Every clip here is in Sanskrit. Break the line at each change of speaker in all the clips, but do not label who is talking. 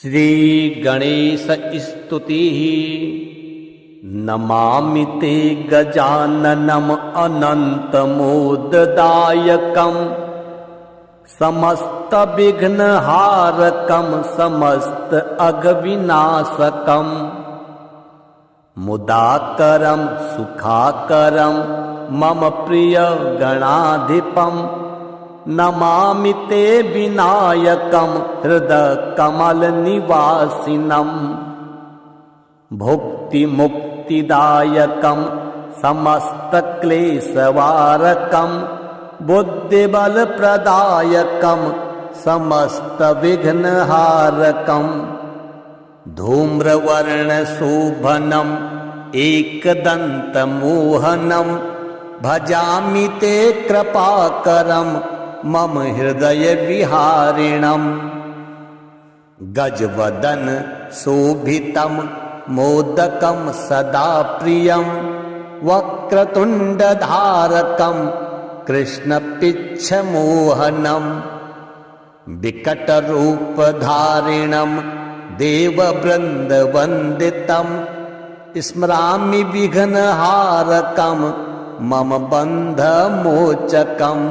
श्री गणेश स्तुतिः। नमामि ते गजाननम् अनन्तमोददायकम् समस्तविघ्नहारकम् समस्त अघविनाशकम् मुदाकरम् सुखाकरम् मम प्रिय गणाधिपम् नमामि ते विनायकम् हृदकमलनिवासिनम् भुक्तिमुक्तिदायकम् समस्तक्लेशवारकम् बुद्धिबलप्रदायकम् समस्तविघ्नहारकम् धूम्रवर्णशोभनम् एकदन्तमोहनम् भजामि ते कृपाकरम् मम हृदय विहारिणम् गजवदन शोभितम् मोदकम् सदा प्रियम् वक्रतुण्डधारकम् कृष्णपिच्छमोहनम् विकटरूपधारिणम् देववृन्दवन्दितम् स्मरामि विघ्नहारकम् मम बन्धमोचकम्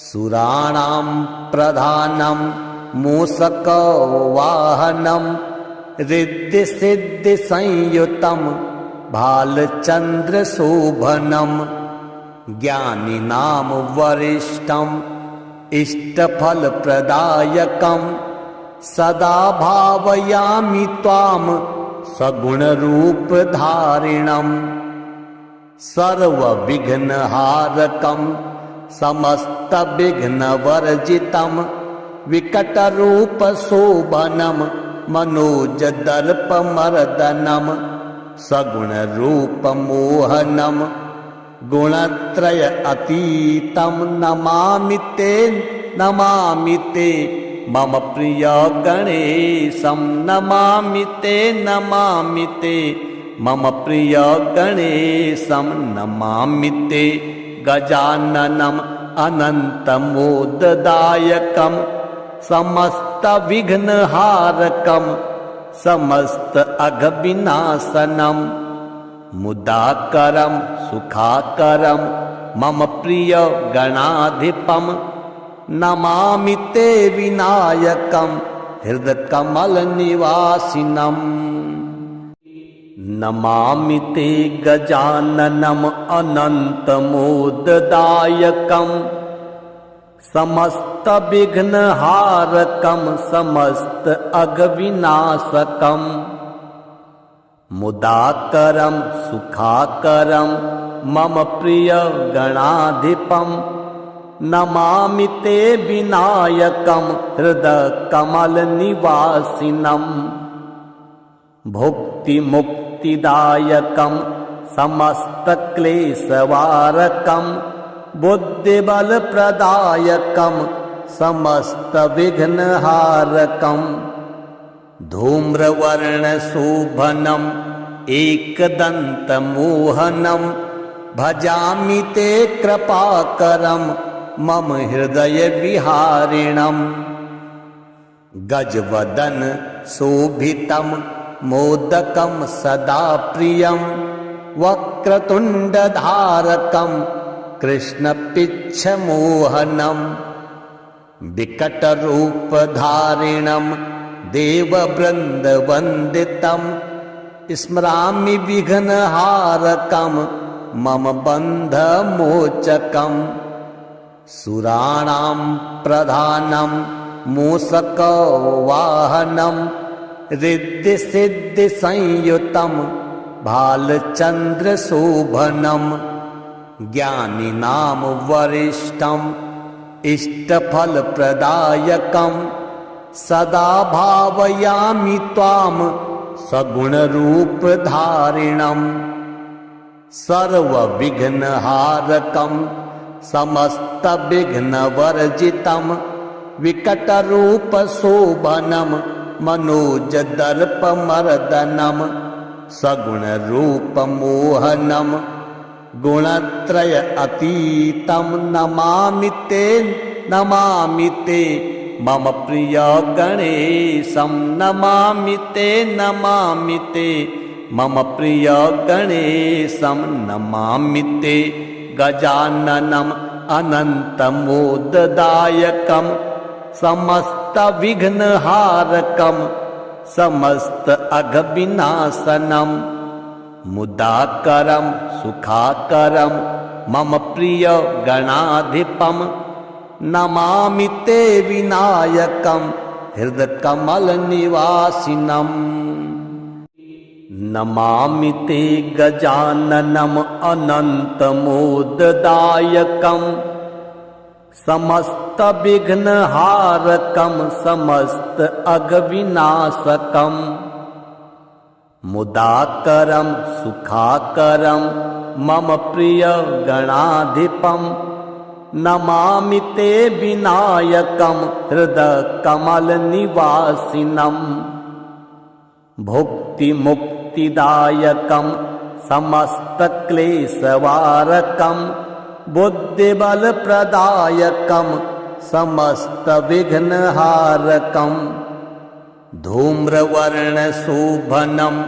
सुराणां प्रधानं मूषकवाहनं रिद्धिसिद्धिसंयुतं भालचन्द्रशोभनं ज्ञानिनां वरिष्ठं इष्टफलप्रदायकं सदा भावयामि त्वां सगुणरूपधारिणं सर्वविघ्नहारकं समस्तविघ्नवर्जितं विकटरूपशोभनं मनोजदर्पमर्दनं सगुणरूपमोहनं गुणत्रय अतीतं नमामि ते मम प्रिय गणेशं नमामि ते मम प्रिय गणेशं नमामि ते गजाननम् अनन्तमोददायकम् समस्तविघ्नहारकम् समस्त अघविनाशनम् मुदाकरम् सुखाकरम् मम प्रिय गणाधिपम् नमामि ते विनायकम् हृदकमलनिवासिनम् नमामि ते गजाननम् अनन्तमोददायकम् समस्तविघ्नहारकम् समस्त अघविनाशकम् मुदाकरम् सुखाकरम् मम प्रिय गणाधिपम् नमामि ते विनायकम् हृदकमलनिवासिनम् भुक्तिमुक्तिदायकम् समस्तक्लेशवारकम् बुद्धिबलप्रदायकम् समस्तविघ्नहारकम् धूम्रवर्णशोभनम् एकदन्तमोहनम् भजामि ते कृपाकरम् मम हृदय विहारिणम् गजवदन शोभितम् मोदकम् सदा प्रियम् वक्रतुण्डधारकम् कृष्णपिच्छमोहनम् विकटरूपधारिणम् देववृन्दवन्दितम् स्मरामि विघ्नहारकम् मम बन्धमोचकम् सुराणां प्रधानं मूषकवाहनं रिद्धिसिद्धिसंयुतं भालचन्द्रशोभनं ज्ञानिनां वरिष्ठं इष्टफलप्रदायकं सदा भावयामि त्वां सगुणरूपधारिणं सर्वविघ्नहारकं समस्तविघ्नवर्जितं विकटरूपशोभनं मनोजदर्पमर्दनं सगुणरूपमोहनं गुणत्रय अतीतं नमामि ते मम प्रिय गणेशं नमामि ते नमामि ते मम प्रिय गणेशं नमामि ते गजाननम् अनन्तमोददायकं समस्तविघ्नहारकं समस्त अघविनाशनं मुदाकरं सुखाकरं मम प्रिय गणाधिपं नमामि ते विनायकं हृदकमलनिवासिनम् नमामि ते गजाननम् अनन्तमोददायकं समस्तविघ्नहारकं समस्त अघविनाशकं मुदाकरं सुखाकरं मम प्रिय गणाधिपं नमामि ते विनायकं हृदकमलनिवासिनम् भुक्तिमुक्तिदायकं समस्तक्लेशवारकं बुद्धिबलप्रदायकं समस्तविघ्नहारकं धूम्रवर्णशोभनम्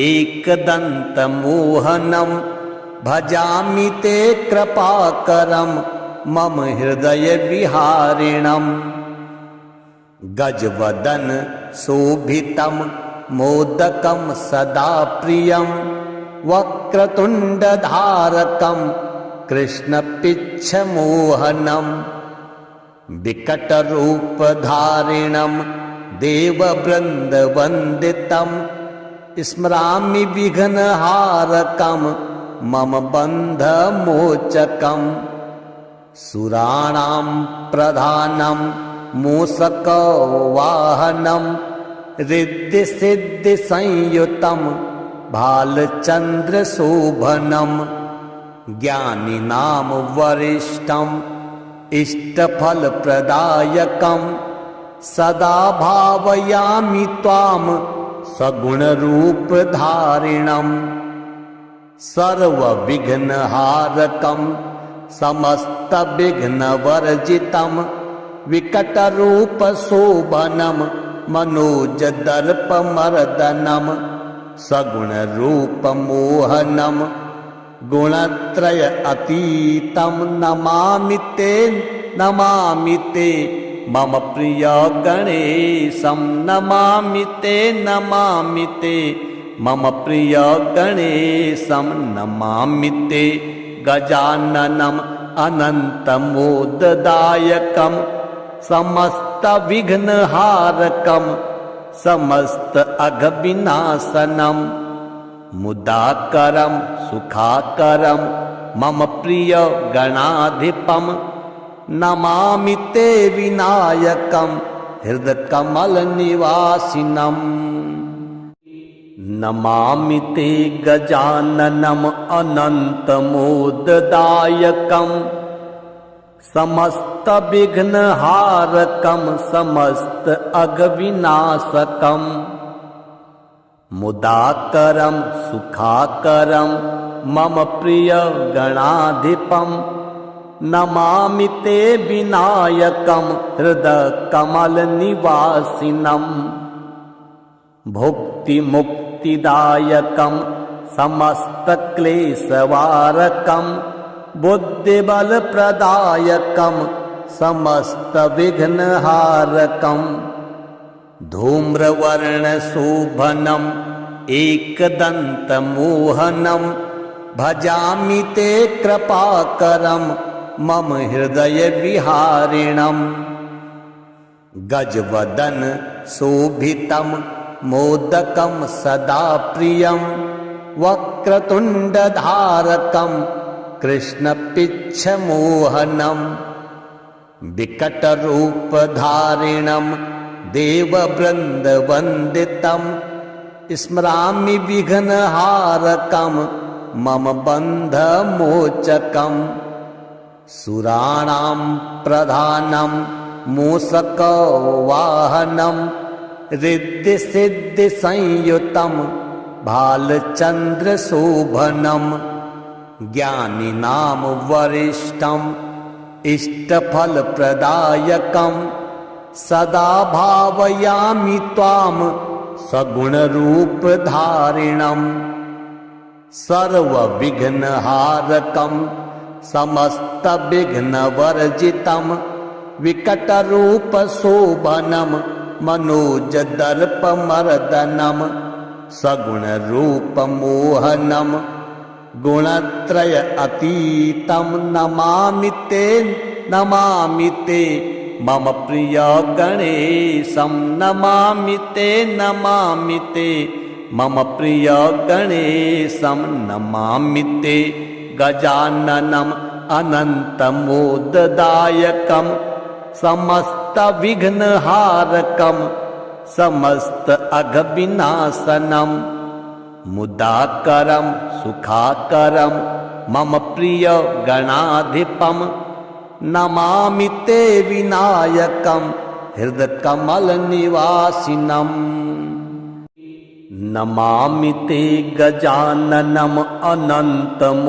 एकदन्तमोहनं भजामि ते कृपाकरं मम हृदयविहारिणम् गजवदन शोभितं मोदकं सदा प्रियं वक्रतुण्डधारकं कृष्णपिच्छमोहनं विकटरूपधारिणं देववृन्दवन्दितं स्मरामि विघ्नहारकं मम बन्धमोचकं सुराणां प्रधानं मूषकवाहनं रिद्धिसिद्धिसंयुतं भालचन्द्रशोभनं ज्ञानिनां वरिष्ठं इष्टफलप्रदायकं सदा भावयामि त्वां सगुणरूपधारिणं सर्वविघ्नहारकं समस्तविघ्नवर्जितं विकटरूपशोभनं मनोजदर्पमर्दनं सगुणरूपमोहनं गुणत्रय अतीतं नमामि ते मम प्रिय गणेशं नमामि ते मम प्रिय गणेशं नमामि ते गजाननम् अनन्तमोददायकं समस्तविघ्नहारकं समस्त अघविनाशनं मुदाकरं सुखाकरं मम प्रिय गणाधिपं नमामि ते विनायकं हृदकमलनिवासिनम् नमामि ते गजाननम् अनन्तमोददायकं समस्तविघ्नहारकं समस्त अघविनाशकं मुदाकरं सुखाकरं मम प्रिय गणाधिपं नमामि ते विनायकं हृदकमलनिवासिनम् भुक्तिमुक्तिदायकं समस्तक्लेशवारकं बुद्धिबलप्रदायकं समस्तविघ्नहारकं धूम्रवर्णशोभनम् एकदन्तमोहनं भजामि ते कृपाकरं मम हृदयविहारिणम् गजवदन शोभितं मोदकं सदा प्रियं वक्रतुण्डधारकं कृष्णपिच्छमोहनं विकटरूपधारिणं देववृन्दवन्दितं स्मरामि विघ्नहारकं मम बन्धमोचकं सुराणां प्रधानं मूषकवाहनं रिद्धिसिद्धिसंयुतं भालचन्द्रशोभनं ज्ञानिनां वरिष्ठं इष्टफलप्रदायकं सदा भावयामि त्वां सगुणरूपधारिणम् सर्वविघ्नहारकं समस्तविघ्नवर्जितं विकटरूपशोभनं मनोजदर्पमर्दनं सगुणरूपमोहनं गुणत्रय अतीतं नमामि ते मम प्रिय गणेशं नमामि ते मम प्रिय गणेशं नमामि ते गजाननम् अनन्तमोददायकं समस्तविघ्नहारकं समस्त अघविनाशनं मुदाकरं सुखाकरं मम प्रिय गणाधिपं नमामि ते विनायकं हृदकमलनिवासिनम् नमामि ते गजाननम् अनन्तमोददायकं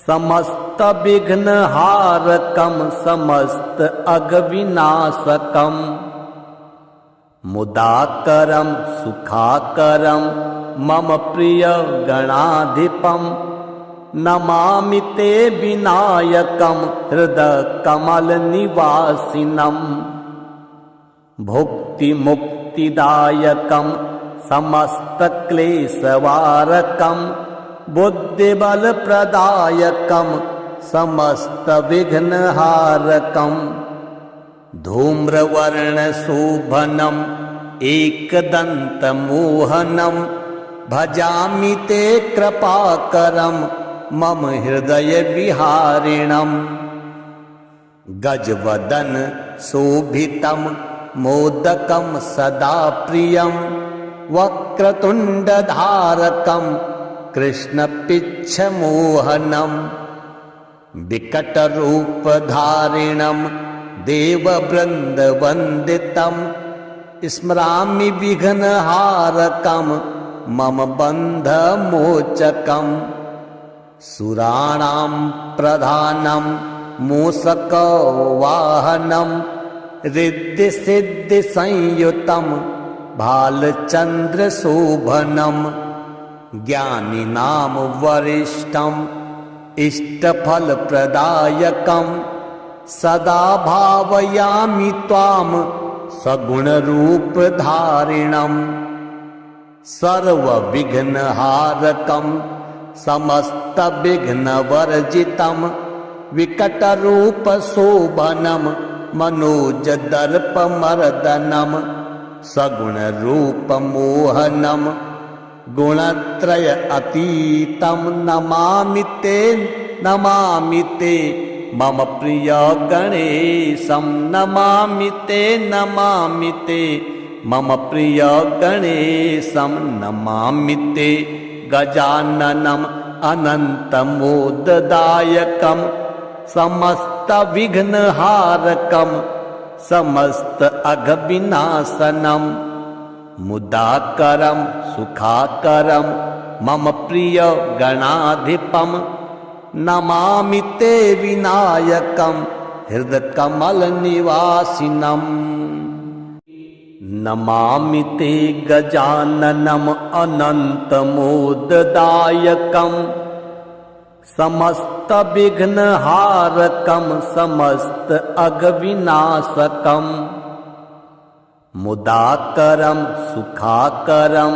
समस्तविघ्नहारकं समस्त अघविनाशकं मुदाकरं सुखाकरं मम प्रिय गणाधिपं नमामि ते विनायकं हृदकमलनिवासिनम् भुक्तिमुक्तिदायकं समस्तक्लेशवारकं बुद्धिबलप्रदायकं समस्तविघ्नहारकं धूम्रवर्णशोभनम् एकदन्तमोहनं भजामि ते कृपाकरं मम हृदयविहारिणम् गजवदन शोभितं मोदकं सदा प्रियं वक्रतुण्डधारकं कृष्णपिच्छमोहनं विकटरूपधारिणं देववृन्दवन्दितं स्मरामि विघ्नहारकं मम बन्धमोचकं सुराणां प्रधानं मूषकवाहनं रिद्धिसिद्धिसंयुतं भालचन्द्रशोभनं ज्ञानिनां वरिष्ठं इष्टफलप्रदायकं सदा भावयामि त्वां सगुणरूपधारिणं सर्वविघ्नहारकं समस्तविघ्नवर्जितं विकटरूपशोभनं मनोजदर्पमर्दनं सगुणरूपमोहनं गुणत्रय अतीतं नमामि ते मम प्रिय गणेशं नमामि ते मम प्रिय गणेशं नमामि ते गजाननम् अनन्तमोददायकं समस्तविघ्नहारकं समस्त अघविनाशनं मुदाकरं सुखाकरं मम प्रिय गणाधिपं नमामि ते विनायकं हृदकमलनिवासिनम् नमामि ते गजाननम् अनन्तमोददायकं समस्तविघ्नहारकं समस्त अघविनाशकं मुदाकरं सुखाकरं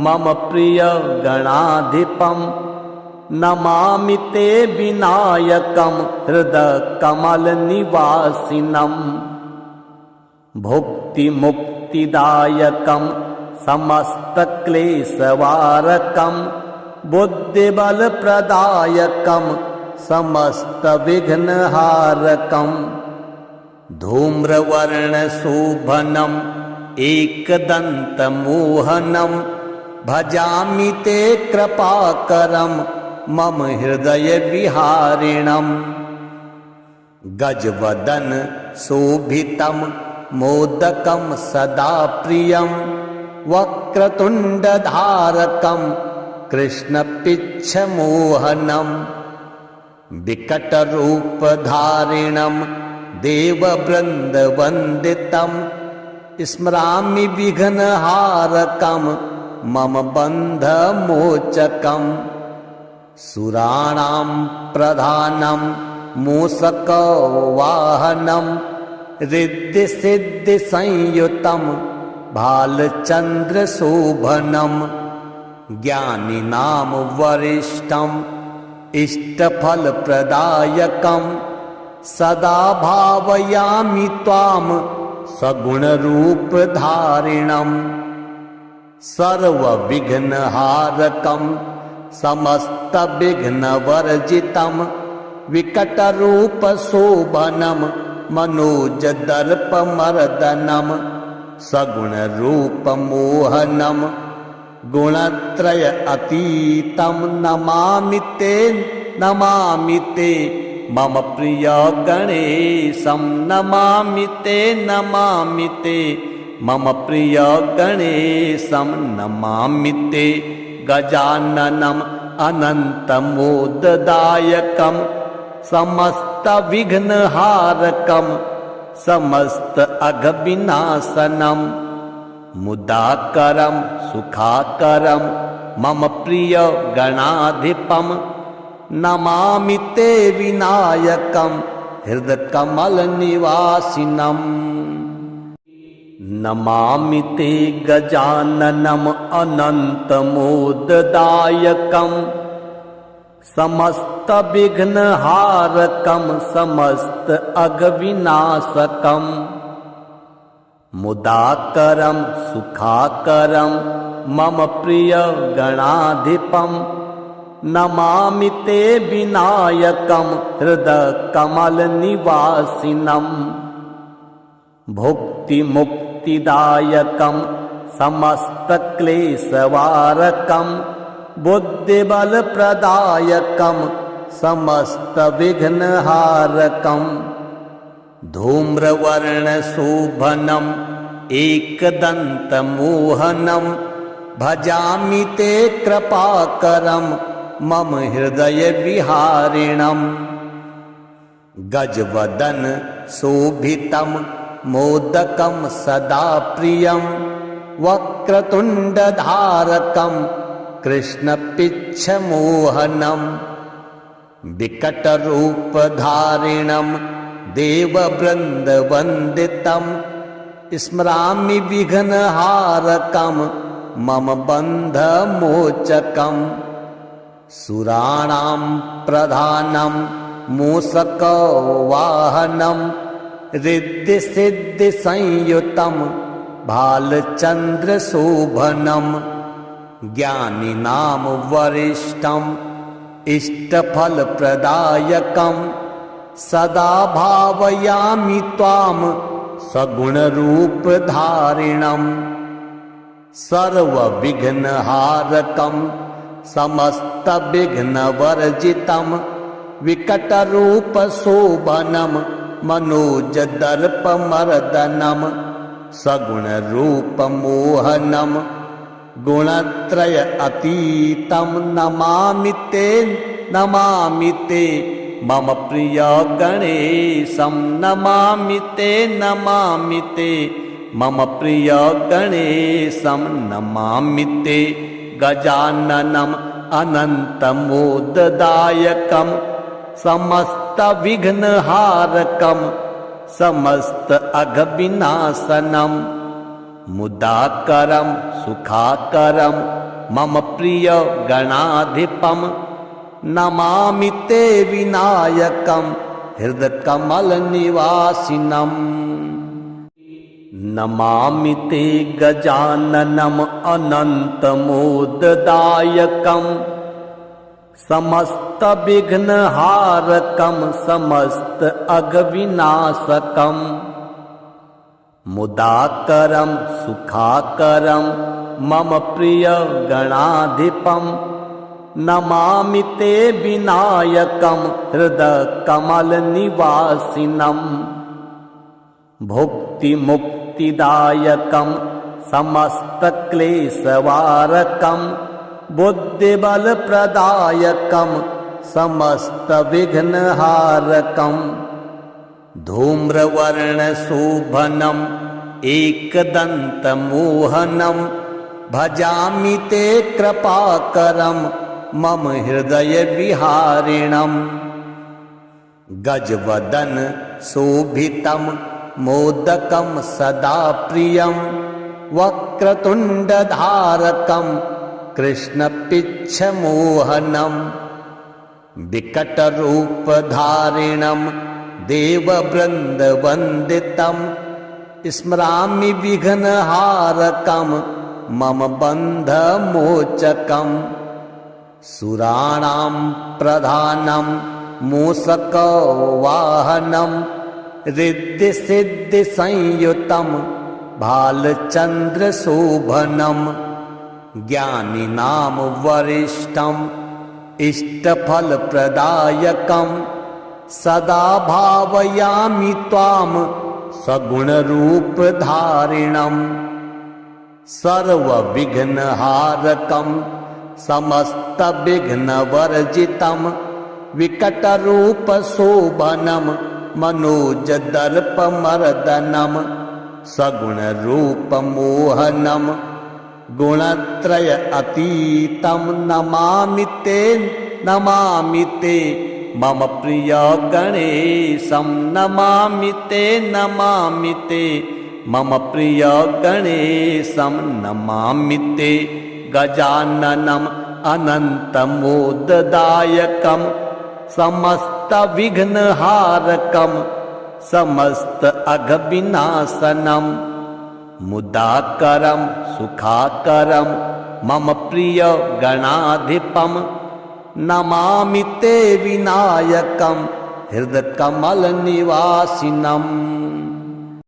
मम प्रिय गणाधिपं नमामि ते विनायकं हृदकमलनिवासिनम् भुक्तिमुक्तिदायकं समस्तक्लेशवारकं बुद्धिबलप्रदायकं समस्तविघ्नहारकं धूम्रवर्णशोभनम् एकदन्तमोहनं भजामि ते कृपाकरं मम हृदयविहारिणम् गजवदन शोभितं मोदकं सदा प्रियं वक्रतुण्डधारकं कृष्णपिच्छमोहनं विकटरूपधारिणं देववृन्दवन्दितं स्मरामि विघ्नहारकं मम बन्धमोचकम् सुराणां प्रधानं मूषकवाहनं रिद्धिसिद्धिसंयुतं भालचन्द्रशोभनं ज्ञानिनां वरिष्ठम् इष्टफलप्रदायकं सदा भावयामि त्वां सगुणरूपधारिणं सर्वविघ्नहारकं समस्तविघ्नवर्जितं विकटरूपशोभनं मनोजदर्पमर्दनं सगुणरूपमोहनं गुणत्रय अतीतं नमामि ते मम प्रिय गणेशं नमामि ते मम प्रिय गणेशं नमामि ते गजाननम् अनन्तमोददायकं समस्तविघ्नहारकं समस्त अघविनाशनं मुदाकरं सुखाकरं मम प्रिय गणाधिपं नमामि ते विनायकं हृदकमलनिवासिनं नमामि ते गजाननम् अनन्तमोददायकं समस्तविघ्नहारकं समस्त अघविनाशकं मुदाकरं सुखाकरं मम प्रिय गणाधिपं नमामि ते विनायकं हृदकमलनिवासिनं भुक्तिमुक्तिदायकं समस्तक्लेशवारकं बुद्धिबलप्रदायकं समस्तविघ्नहारकं धूम्रवर्णशोभनम् एकदन्तमोहनं भजामि ते कृपाकरं मम हृदयविहारिणं गजवदन शोभितं मोदकं सदा प्रियं वक्रतुण्डधारकं कृष्णपिच्छमोहनं विकटरूपधारिणं देववृन्दवन्दितं स्मरामि विघ्नहारकं मम बन्धमोचकं सुराणां प्रधानं मूषकवाहनं रिद्धिसिद्धिसंयुतं भालचन्द्रशोभनं ज्ञानिनां वरिष्ठम् इष्टफलप्रदायकं सदा भावयामि त्वां सगुणरूपधारिणं सर्वविघ्नहारकं समस्तविघ्नवर्जितं विकटरूपशोभनं मनोजदर्पमर्दनं सगुणरूपमोहनं गुणत्रय अतीतं नमामि ते मम प्रिय गणेशं नमामि ते मम प्रिय गणेशं नमामि ते गजाननम् अनन्तमोददायकं समस्तविघ्नहारकं समस्त अघविनाशनं मुदाकरं सुखाकरं मम प्रिय गणाधिपं नमामि ते विनायकं हृदकमलनिवासिनं नमामि ते गजाननम् अनन्तमोददायकं समस्तविघ्नहारकं समस्त अघविनाशकं मुदाकरं सुखाकरं मम प्रिय गणाधिपं नमामि ते विनायकं हृदकमलनिवासिनं भुक्तिमुक्तिदायकं समस्तक्लेशवारकं बुद्धिबलप्रदायकं समस्तविघ्नहारकं धूम्रवर्णशोभनम् एकदन्तमोहनं भजामि ते कृपाकरं मम हृदयविहारिणम् गजवदन शोभितं मोदकं सदा प्रियं वक्रतुण्डधारकं कृष्णपिच्छमोहनम् विकटरूपधारिणं देववृन्दवन्दितं स्मरामि विघ्नहारकं मम बन्धमोचकम् सुराणां प्रधानं मूषकवाहनं रिद्धिसिद्धिसंयुतं भालचन्द्रशोभनं ज्ञानिनां वरिष्ठम् इष्टफलप्रदायकं सदा भावयामि त्वां सगुणरूपधारिणम् सर्वविघ्नहारकं समस्तविघ्नवर्जितं विकटरूपशोभनं मनोजदर्पमर्दनं सगुणरूपमोहनं गुणत्रय अतीतं नमामि ते मम प्रिय गणेशं नमामि ते मम प्रिय गणेशं नमामि ते गजाननम् अनन्तमोददायकं समस्तविघ्नहारकं समस्त अघविनाशनम् मुदाकरं सुखाकरं मम प्रिय गणाधिपं नमामि ते विनायकं हृदकमलनिवासिनम्।